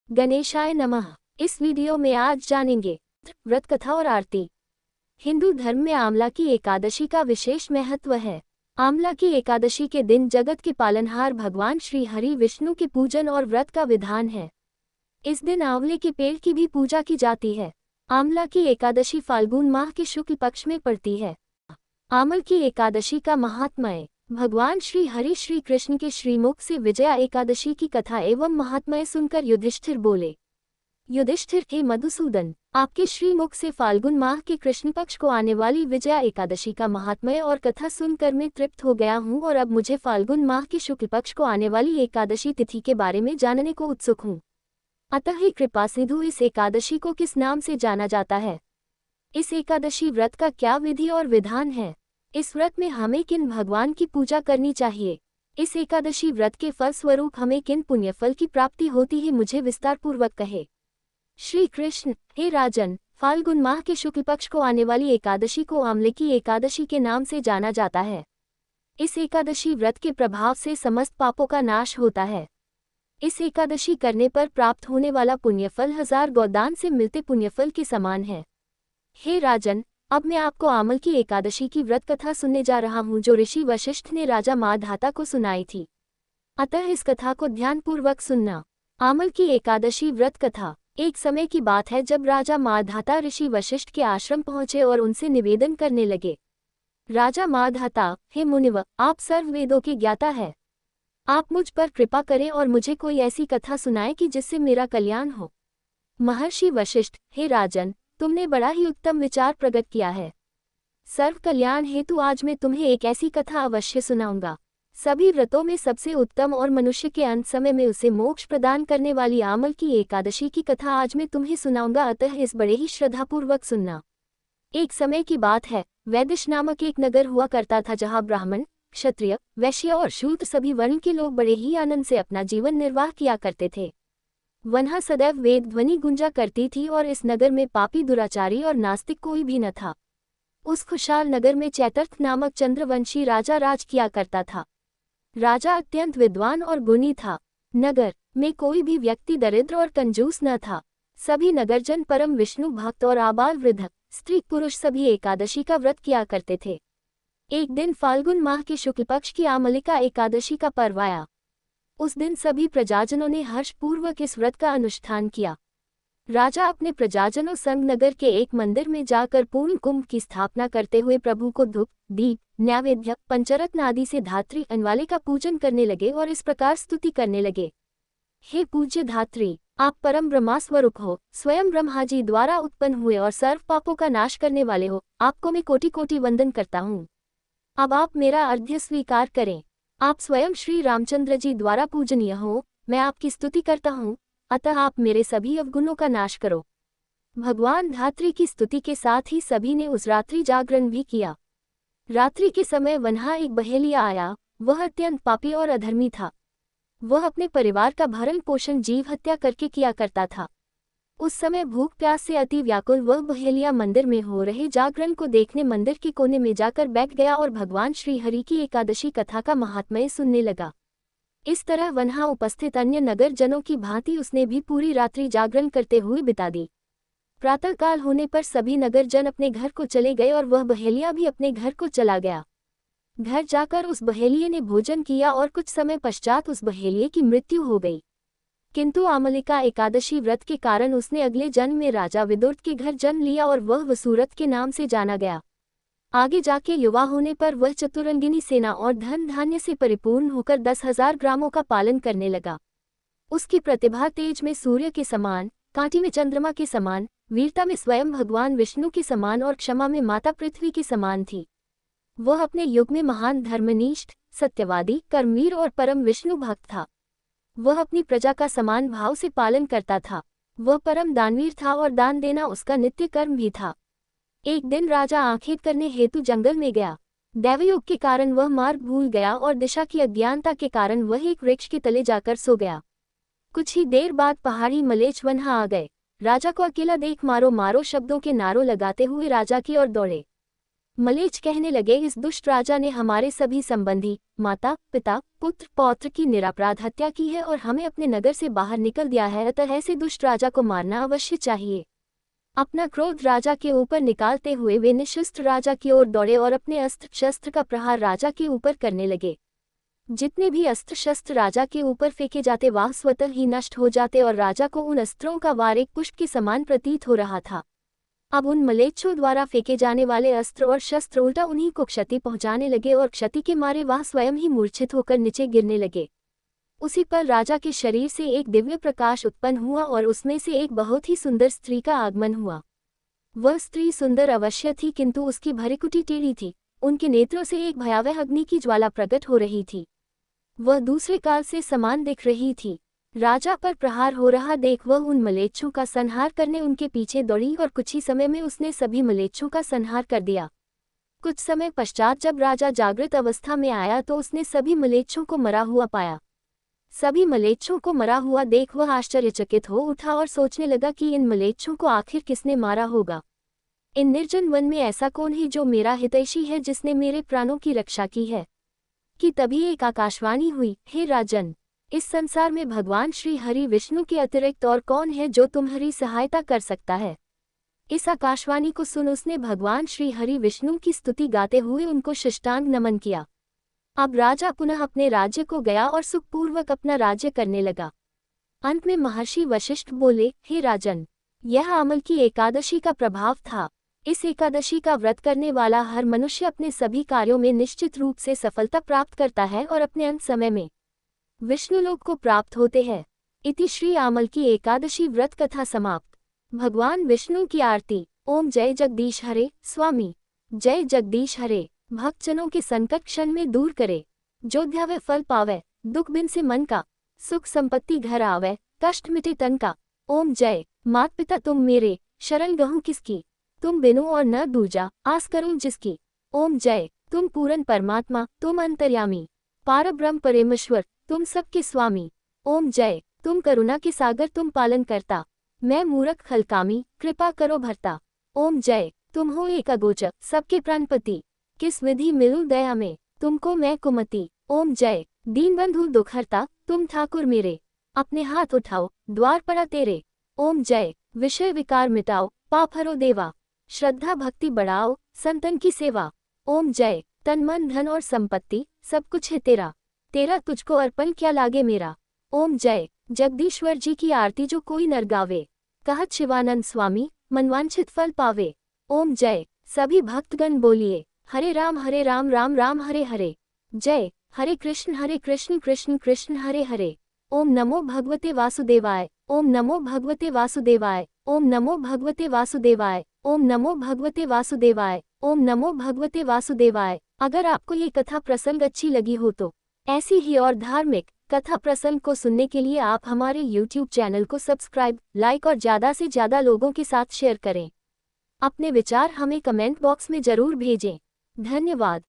गणेशाय नमः। इस वीडियो में आज जानेंगे व्रत कथा और आरती। हिंदू धर्म में आमला की एकादशी का विशेष महत्व है। आमला की एकादशी के दिन जगत के पालनहार भगवान श्री हरि विष्णु के पूजन और व्रत का विधान है। इस दिन आंवले के पेड़ की भी पूजा की जाती है। आमला की एकादशी फाल्गुन माह के शुक्ल पक्ष में पड़ती है। आमल की एकादशी का महात्म्य। भगवान श्री हरि श्री कृष्ण के श्रीमुख से विजया एकादशी की कथा एवं महात्म्य सुनकर युधिष्ठिर बोले, युधिष्ठिर हे मधुसूदन, आपके श्रीमुख से फाल्गुन माह के कृष्ण पक्ष को आने वाली विजया एकादशी का महात्म्य और कथा सुनकर मैं तृप्त हो गया हूँ और अब मुझे फाल्गुन माह के शुक्ल पक्ष को आने वाली एकादशी तिथि के बारे में जानने को उत्सुक हूँ। अतः हे कृपा सिंधु, इस एकादशी को किस नाम से जाना जाता है? इस एकादशी व्रत का क्या विधि और विधान है? इस व्रत में हमें किन भगवान की पूजा करनी चाहिए? इस एकादशी व्रत के फल स्वरूप हमें किन पुण्यफल की प्राप्ति होती है, मुझे विस्तार पूर्वक कहे। श्री कृष्ण, हे राजन, फाल्गुन माह के शुक्ल पक्ष को आने वाली एकादशी को आमले की एकादशी के नाम से जाना जाता है। इस एकादशी व्रत के प्रभाव से समस्त पापों का नाश होता है। इस एकादशी करने पर प्राप्त होने वाला पुण्यफल 1000 गोदान से मिलते पुण्यफल के समान है। हे राजन, अब मैं आपको आमल की एकादशी की व्रत कथा सुनने जा रहा हूँ, जो ऋषि वशिष्ठ ने राजा माधाता को सुनाई थी। अतः इस कथा को ध्यानपूर्वक सुनना। आमल की एकादशी व्रत कथा। एक समय की बात है जब राजा माधाता ऋषि वशिष्ठ के आश्रम पहुंचे और उनसे निवेदन करने लगे। राजा माधाता, हे मुनिव, आप सर्व वेदों के ज्ञाता है। आप मुझ पर कृपा करें और मुझे कोई ऐसी कथा सुनाएं कि जिससे मेरा कल्याण हो। महर्षि वशिष्ठ, हे राजन, तुमने बड़ा ही उत्तम विचार प्रकट किया है। सर्व कल्याण हेतु आज मैं तुम्हें एक ऐसी कथा अवश्य सुनाऊंगा। सभी व्रतों में सबसे उत्तम और मनुष्य के अंत समय में उसे मोक्ष प्रदान करने वाली आमल की एकादशी की कथा आज मैं तुम्हें सुनाऊंगा, अतः इस बड़े ही श्रद्धापूर्वक सुनना। एक समय की बात है, वैदिश नामक एक नगर हुआ करता था, जहाँ ब्राह्मण, क्षत्रिय, वैश्य और शूद्र सभी वर्ण के लोग बड़े ही आनंद से अपना जीवन निर्वाह किया करते थे। वहाँ सदैव वेद ध्वनि गुंजा करती थी और इस नगर में पापी, दुराचारी और नास्तिक कोई भी न था। उस खुशहाल नगर में चैतर्थ नामक चंद्रवंशी राजा राज किया करता था। राजा अत्यंत विद्वान और गुणी था। नगर में कोई भी व्यक्ति दरिद्र और कंजूस न था। सभी नगरजन परम विष्णु भक्त और आबाल वृद्ध, स्त्री पुरुष सभी एकादशी का व्रत किया करते थे। एक दिन फाल्गुन माह के शुक्ल पक्ष की आमलिका एकादशी का पर्व आया। उस दिन सभी प्रजाजनों ने हर्षपूर्वक इस व्रत का अनुष्ठान किया। राजा अपने प्रजाजनों संग नगर के एक मंदिर में जाकर पूर्ण कुंभ की स्थापना करते हुए प्रभु को धूप, दीप, नैवेद्य, पंचरत्न आदि से धात्री अनवाले का पूजन करने लगे और इस प्रकार स्तुति करने लगे। हे पूज्य धात्री, आप परम ब्रह्मा स्वरूप हो, स्वयं ब्रह्मा जी द्वारा उत्पन्न हुए और सर्व पापों का नाश करने वाले हो। आपको मैं कोटि कोटि वंदन करता हूँ। अब आप मेरा अर्घ्य स्वीकार करें। आप स्वयं श्री रामचंद्र जी द्वारा पूजनीय हो। मैं आपकी स्तुति करता हूँ, अतः आप मेरे सभी अवगुणों का नाश करो। भगवान धात्री की स्तुति के साथ ही सभी ने उस रात्रि जागरण भी किया। रात्रि के समय वहाँ एक बहेलिया आया। वह अत्यंत पापी और अधर्मी था। वह अपने परिवार का भरण पोषण जीव हत्या करके किया करता था। उस समय भूख प्यास से अति व्याकुल वह बहेलिया मंदिर में हो रहे जागरण को देखने मंदिर के कोने में जाकर बैठ गया और भगवान श्री हरि की एकादशी कथा का महात्म्य सुनने लगा। इस तरह वहाँ उपस्थित अन्य नगर जनों की भांति उसने भी पूरी रात्रि जागरण करते हुए बिता दी। प्रातःकाल होने पर सभी नगर जन अपने घर को चले गए और वह बहेलिया भी अपने घर को चला गया। घर जाकर उस बहेलिये ने भोजन किया और कुछ समय पश्चात उस बहेलिये की मृत्यु हो गई। किंतु आमलिका एकादशी व्रत के कारण उसने अगले जन्म में राजा विदुर्त के घर जन्म लिया और वह वसूरत के नाम से जाना गया। आगे जाके युवा होने पर वह चतुरंगिनी सेना और धन धान्य से परिपूर्ण होकर 10,000 ग्रामों का पालन करने लगा। उसकी प्रतिभा तेज में सूर्य के समान, कांटी में चंद्रमा के समान, वीरता में स्वयं भगवान विष्णु के समान और क्षमा में माता पृथ्वी के समान थी। वह अपने युग में महान धर्मनिष्ठ, सत्यवादी, कर्मवीर और परम विष्णु भक्त था। वह अपनी प्रजा का समान भाव से पालन करता था। वह परम दानवीर था और दान देना उसका नित्य कर्म भी था। एक दिन राजा आखेट करने हेतु जंगल में गया। दैवयोग के कारण वह मार्ग भूल गया और दिशा की अज्ञानता के कारण वह एक वृक्ष के तले जाकर सो गया। कुछ ही देर बाद पहाड़ी मलेच्छ वहाँ आ गए। राजा को अकेला देख मारो मारो शब्दों के नारों लगाते हुए राजा की ओर दौड़े। मलेच्छ कहने लगे, इस दुष्ट राजा ने हमारे सभी संबंधी, माता पिता पुत्र पौत्र की निरपराध हत्या की है और हमें अपने नगर से बाहर निकल दिया है, अतः ऐसे दुष्ट राजा को मारना अवश्य चाहिए। अपना क्रोध राजा के ऊपर निकालते हुए वे निशस्त्र राजा की ओर दौड़े और अपने अस्त्र शस्त्र का प्रहार राजा के ऊपर करने लगे। जितने भी अस्त्र शस्त्र राजा के ऊपर फेंके जाते वह स्वतः ही नष्ट हो जाते और राजा को उन अस्त्रों का वार एक पुष्प के समान प्रतीत हो रहा था। अब उन मलेच्छों द्वारा फेंके जाने वाले अस्त्र और शस्त्र उल्टा उन्हीं को क्षति पहुंचाने लगे और क्षति के मारे वह स्वयं ही मूर्छित होकर नीचे गिरने लगे। उसी पर राजा के शरीर से एक दिव्य प्रकाश उत्पन्न हुआ और उसमें से एक बहुत ही सुंदर स्त्री का आगमन हुआ। वह स्त्री सुंदर अवश्य थी, किंतु उसकी भरिकुटी टेढ़ी थी। उनके नेत्रों से एक भयावह अग्नि की ज्वाला प्रकट हो रही थी। वह दूसरे काल से समान दिख रही थी। राजा पर प्रहार हो रहा देख वह उन मलेच्छों का संहार करने उनके पीछे दौड़ी और कुछ ही समय में उसने सभी मलेच्छों का संहार कर दिया। कुछ समय पश्चात जब राजा जागृत अवस्था में आया तो उसने सभी मलेच्छों को मरा हुआ पाया। सभी मलेच्छों को मरा हुआ देख वह आश्चर्यचकित हो उठा और सोचने लगा कि इन मलेच्छों को आखिर किसने मारा होगा। इन निर्जन वन में ऐसा कौन है जो मेरा हितैषी है, जिसने मेरे प्राणों की रक्षा की है। कि तभी एक आकाशवाणी हुई, हे राजन, इस संसार में भगवान श्री हरि विष्णु के अतिरिक्त और कौन है जो तुम्हारी सहायता कर सकता है। इस आकाशवाणी को सुन उसने भगवान श्री हरि विष्णु की स्तुति गाते हुए उनको शिष्टांग नमन किया। अब राजा पुनः अपने राज्य को गया और सुखपूर्वक अपना राज्य करने लगा। अंत में महर्षि वशिष्ठ बोले, हे राजन, यह अमल की एकादशी का प्रभाव था। इस एकादशी का व्रत करने वाला हर मनुष्य अपने सभी कार्यों में निश्चित रूप से सफलता प्राप्त करता है और अपने अंत समय में विष्णुलोक को प्राप्त होते हैं। इति श्री आमल की एकादशी व्रत कथा समाप्त। भगवान विष्णु की आरती। ओम जय जगदीश हरे स्वामी। जय जगदीश हरे। भक्तजनों के संकट क्षण में दूर करे, जो ध्यावे फल पावे, दुख बिन से मन का, सुख संपत्ति घर आवे, कष्ट मिटे तन का। ओम जय। मात पिता तुम मेरे, शरण गहूँ किसकी, तुम बिनु और न दूजा, आस करूं जिसकी। ओम जय। तुम पूरन परमात्मा, तुम अंतर्यामी, पारब्रह्म परमेश्वर, तुम सबके स्वामी। ओम जय। तुम करुणा के सागर, तुम पालन करता, मैं मूरख खलकामी, कृपा करो भरता। ओम जय। तुम हो एक अगोचर, सबके प्राणपति, किस विधि मिलूं दया में, तुमको मैं कुमति। ओम जय। दीनबंधु दुखहर्ता, तुम ठाकुर मेरे, अपने हाथ उठाओ, द्वार पड़ा तेरे। ओम जय। विषय विकार मिटाओ, पाप हरो देवा, श्रद्धा भक्ति बढ़ाओ, संतन की सेवा। ओम जय। तन मन धन और संपत्ति सब कुछ है तेरा, तेरा तुझको अर्पण क्या लागे मेरा। ओम जय। जगदीश्वर जी की आरती जो कोई नर गावे, कहत शिवानंद स्वामी, मनवांछित फल पावे। ओम जय। सभी भक्तगण बोलिए, हरे राम राम राम हरे हरे। जय। हरे कृष्ण कृष्ण कृष्ण हरे हरे। ओम नमो भगवते वासुदेवाय। ओम नमो भगवते वासुदेवाय। ओम नमो भगवते वासुदेवाय। ओम नमो भगवते वासुदेवाय। ओम नमो भगवते वासुदेवाय। अगर आपको ये कथा प्रसंग अच्छी लगी हो तो ऐसी ही और धार्मिक कथा प्रसंग को सुनने के लिए आप हमारे YouTube चैनल को सब्सक्राइब, लाइक और ज़्यादा से ज़्यादा लोगों के साथ शेयर करें। अपने विचार हमें कमेंट बॉक्स में जरूर भेजें। धन्यवाद।